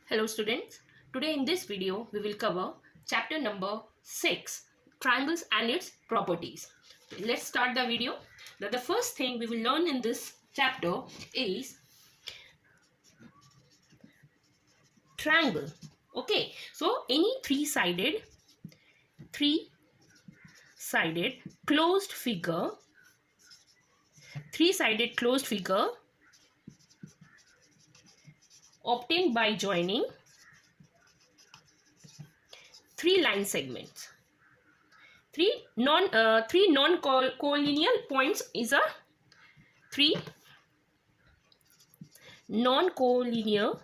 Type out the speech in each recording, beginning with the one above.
Hello students, today in this video we will cover chapter number 6, triangles and its properties. Let's start the video. Now the first thing we will learn in this chapter is triangle. Okay, so any three-sided closed figure, obtained by joining three line segments. Three non-collinear points is a three non-collinear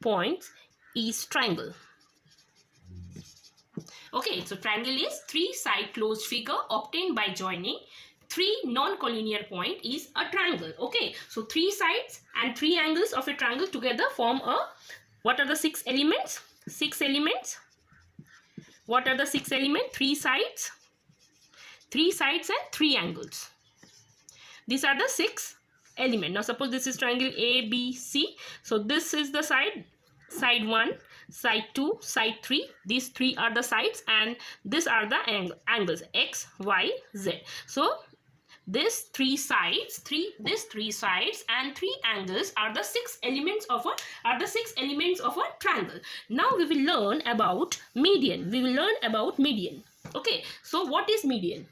points is triangle. Okay, so triangle is three-side closed figure obtained by joining three non-collinear point is a triangle. Okay, so three sides and three angles of a triangle together form a, what are the six elements? What are the six elements? Three sides and three angles. These are the six elements. Now suppose this is triangle A, B, C. So this is the side 1, side 2, side 3. These three are the sides and these are the angles X, Y, Z. So these three sides and three angles are the six elements of a triangle. Now we will learn about median. Okay, so what is median?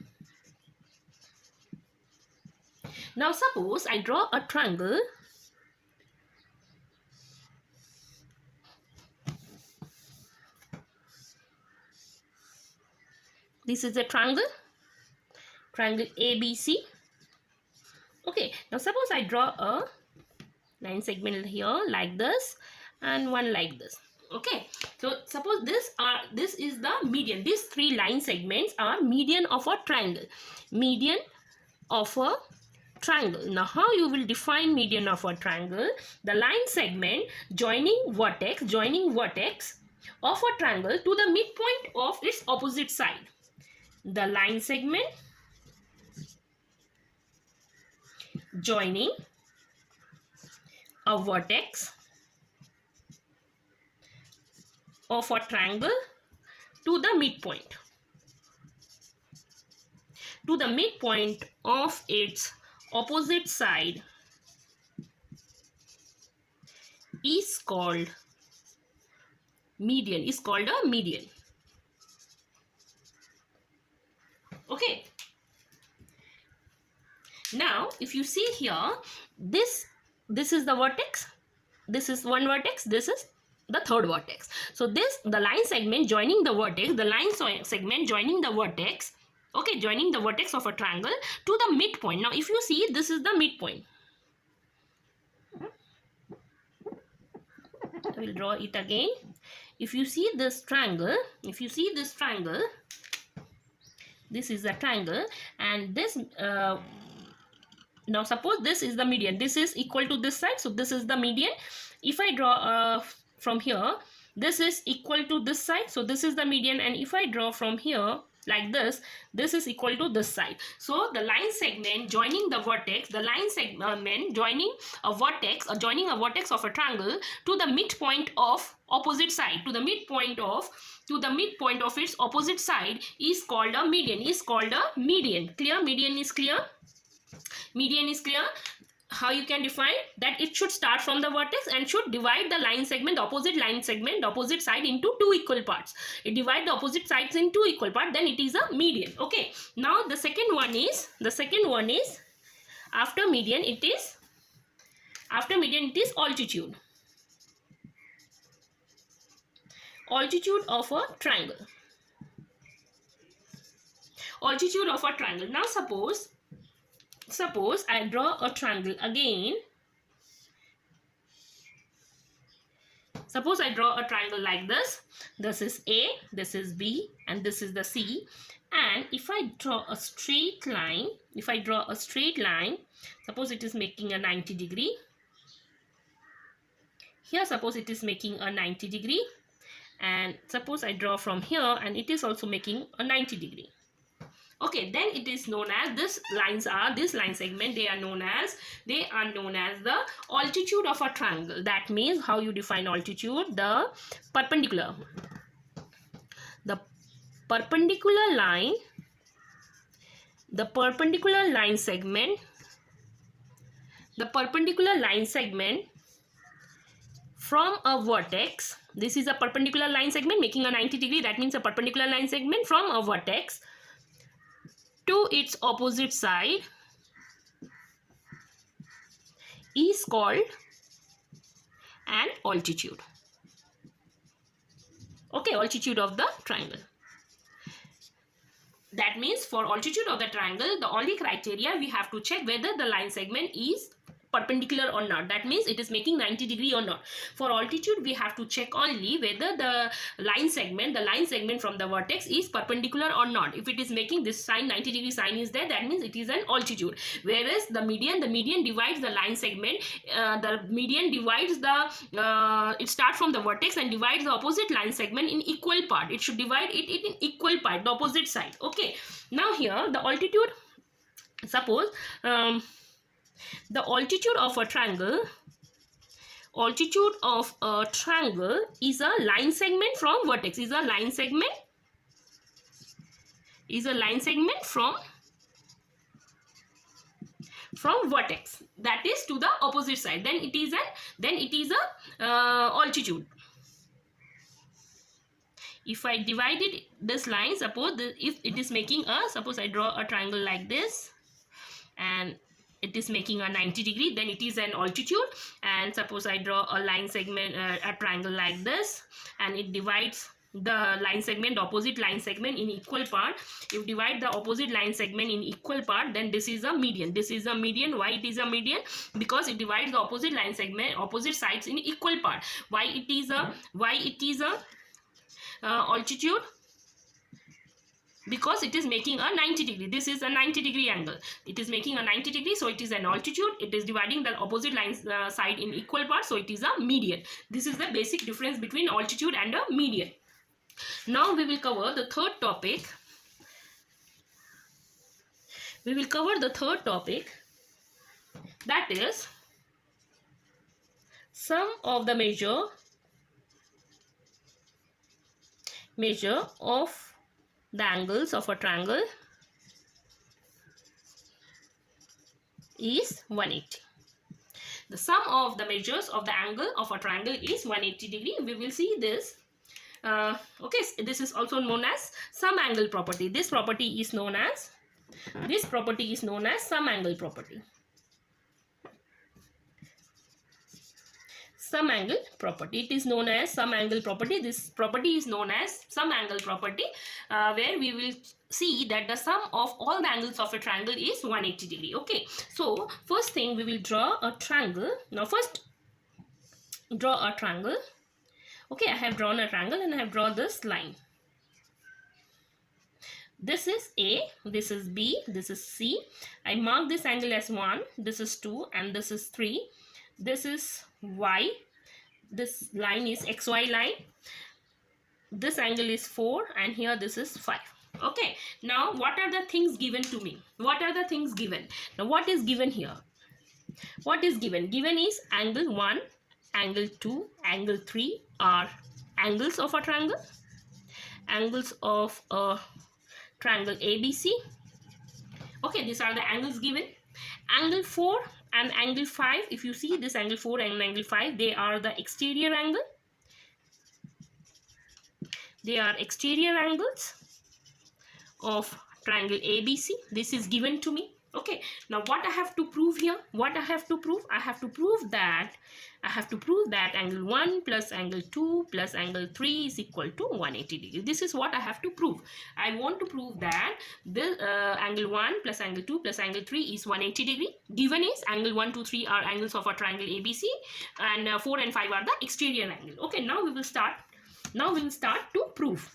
Now suppose I draw a triangle. This is a triangle ABC. Okay, now suppose I draw a line segment here like this and one like this. Okay, so suppose this is the median. These three line segments are median of a triangle. Now how you will define median of a triangle? The line segment joining vertex of a triangle to the midpoint of its opposite side. The line segment joining a vertex of a triangle to the midpoint of its opposite side is called median. A median. Okay. Now if you see here, this is the vertex, this is one vertex, this is the third vertex. So the line segment joining the vertex, okay, joining the vertex of a triangle to the midpoint. Now if you see, this is the midpoint. I will draw it again. If you see this triangle, this is a triangle, and this now suppose this is the median. This is equal to this side, so this is the median. If I draw from here, this is equal to this side, so this is the median. And if I draw from here like this is equal to this side. So the line segment joining the vertex, joining a vertex of a triangle to the midpoint of opposite side, to the midpoint of its opposite side is called a median. Clear? Median is clear. How you can define that? It should start from the vertex and should divide the opposite side into two equal parts. It divide the opposite sides in two equal parts, then it is a median. Okay, now the second one is after median it is altitude of a triangle. Now suppose I draw a triangle again. Suppose I draw a triangle like this. This is A, this is B, and this is the C. And if I draw a straight line, suppose it is making a 90 degree. Here suppose it is making a 90 degree. And suppose I draw from here and it is also making a 90 degree. Okay, then it is known as, this line segment, they are known as the altitude of a triangle. That means, how you define altitude? The perpendicular the perpendicular line the perpendicular line segment from a vertex. This is a perpendicular line segment making a 90 degree. That means a perpendicular line segment from a vertex to its opposite side is called an altitude. Okay, altitude of the triangle. That means for altitude of the triangle, the only criteria we have to check whether the line segment is perpendicular or not. That means it is making 90 degree or not. For altitude, we have to check only whether the line segment from the vertex is perpendicular or not. If it is making this sign, 90 degree sign is there, that means it is an altitude. Whereas the median divides the line segment. The median divides it starts from the vertex and divides the opposite line segment in equal part. It should divide it in equal part, the opposite side. Okay. Now here the altitude. Suppose the altitude of a triangle is a line segment from vertex, is a line segment from vertex, that is to the opposite side. Then it is a altitude. If I divided this line, suppose if it is making suppose I draw a triangle like this and it is making a 90 degree, then it is an altitude. And suppose I draw a line segment, a triangle like this, and it divides the line segment, the opposite line segment in equal part. If you divide the opposite line segment in equal part, then this is a median. This is a median. Why it is a median? Because it divides the opposite line segment, opposite sides in equal part. Why it is a altitude? Because it is making a 90 degree. This is a 90 degree angle. It is making a 90 degree, so it is an altitude. It is dividing the opposite line side in equal parts, so it is a median. This is the basic difference between altitude and a median. Now we will cover the third topic. That is sum of the measure of the angles of a triangle is 180. The sum of the measures of the angle of a triangle is 180 degree. We will see this. Okay, this is also known as sum angle property. This property is known as sum angle property. Sum angle property. It is known as sum angle property. This property is known as sum angle property, where we will see that the sum of all the angles of a triangle is 180 degree. Okay, so first thing we will draw a triangle. Now first draw a triangle. Okay, I have drawn a triangle and I have drawn this line. This is A, this is B, this is C. I mark this angle as 1, this is 2, and this is 3. This is Y. This line is XY line. This angle is 4 and here this is 5. Okay, now what are the things given to me? What are the things given? Now what is given here? What is given? Given is angle 1, angle 2, angle 3 are angles of a triangle. Angles of a triangle ABC. Okay, these are the angles given. Angle 4 and angle 5, if you see this angle 4 and angle 5, they are the exterior angle. They are exterior angles of triangle ABC. This is given to me. Okay, now what I have to prove here? What I have to prove? I have to prove that angle 1 plus angle 2 plus angle 3 is equal to 180 degree. This is what I have to prove. I want to prove that the angle 1 plus angle 2 plus angle 3 is 180 degree. Given is angle 1, 2, 3 are angles of a triangle ABC, and 4 and 5 are the exterior angle. Okay, now we will start. Now we will start to prove.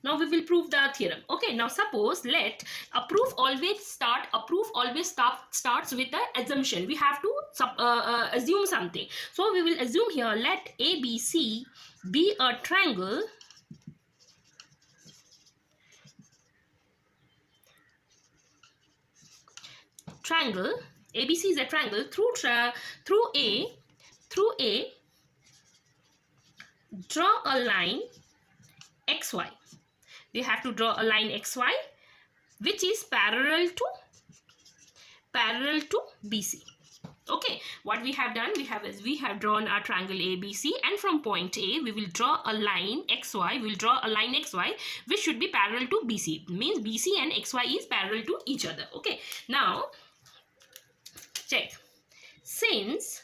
Now we will prove the theorem. Okay, now suppose let a proof always starts with the assumption. We have to assume something. So we will assume here, let ABC be a triangle triangle, ABC is a triangle, through A, draw a line XY. We have to draw a line XY which is parallel to BC. Okay, what we have done, we have drawn our triangle ABC, and from point A we will draw a line XY. We will draw a line XY which should be parallel to BC. It means BC and XY is parallel to each other. Okay, now check. Since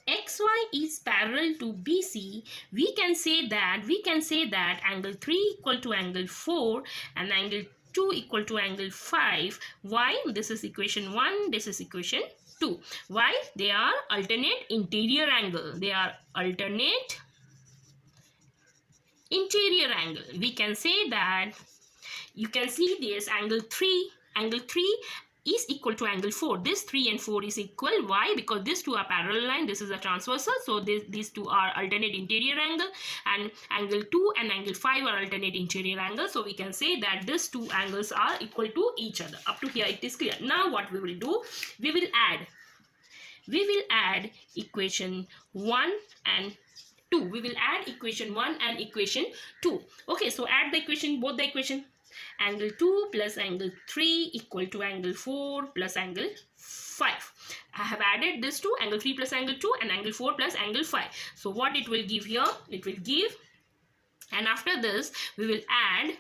XY is parallel to BC, we can say that angle 3 equal to angle 4 and angle 2 equal to angle 5. Why? This is equation 1, this is equation 2. Why? They are alternate interior angle. They are alternate interior angle. We can say that, you can see this angle 3 is equal to angle 4. This 3 and 4 is equal. Why? Because these two are parallel line. This is a transversal. So these two are alternate interior angle, and angle 2 and angle 5 are alternate interior angle. So we can say that these two angles are equal to each other. Up to here it is clear. Now what we will do? We will add equation 1 and 2. We will add equation 1 and equation 2. Okay, so add the equation, both the equation. Angle 2 plus angle 3 equal to angle 4 plus angle 5. I have added this to angle 3 plus angle 2 and angle 4 plus angle 5. So what it will give here? It will give, and after this we will add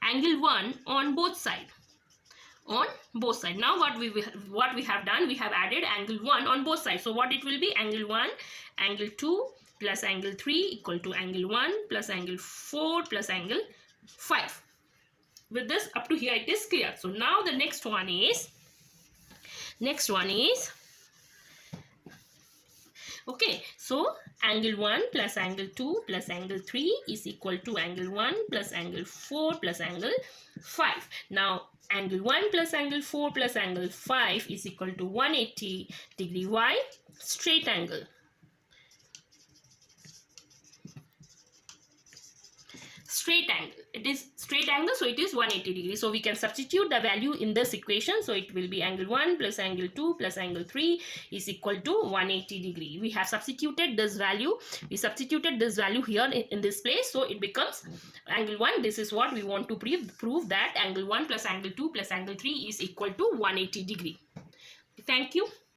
angle 1 on both sides. Now what we have done, we have added angle 1 on both sides. So what it will be? Angle 1, angle 2 plus angle 3 equal to angle 1 plus angle 4 plus angle 5. With this, up to here it is clear. So now the next one is okay, so angle 1 plus angle 2 plus angle 3 is equal to angle 1 plus angle 4 plus angle 5. Now angle 1 plus angle 4 plus angle 5 is equal to 180 degree. Why? Straight angle. It is straight angle, so it is 180 degrees. So we can substitute the value in this equation. So it will be angle 1 plus angle 2 plus angle 3 is equal to 180 degree. We have substituted this value. We substituted this value here in this place. So it becomes angle 1. This is what we want to prove that angle 1 plus angle 2 plus angle 3 is equal to 180 degree. Thank you.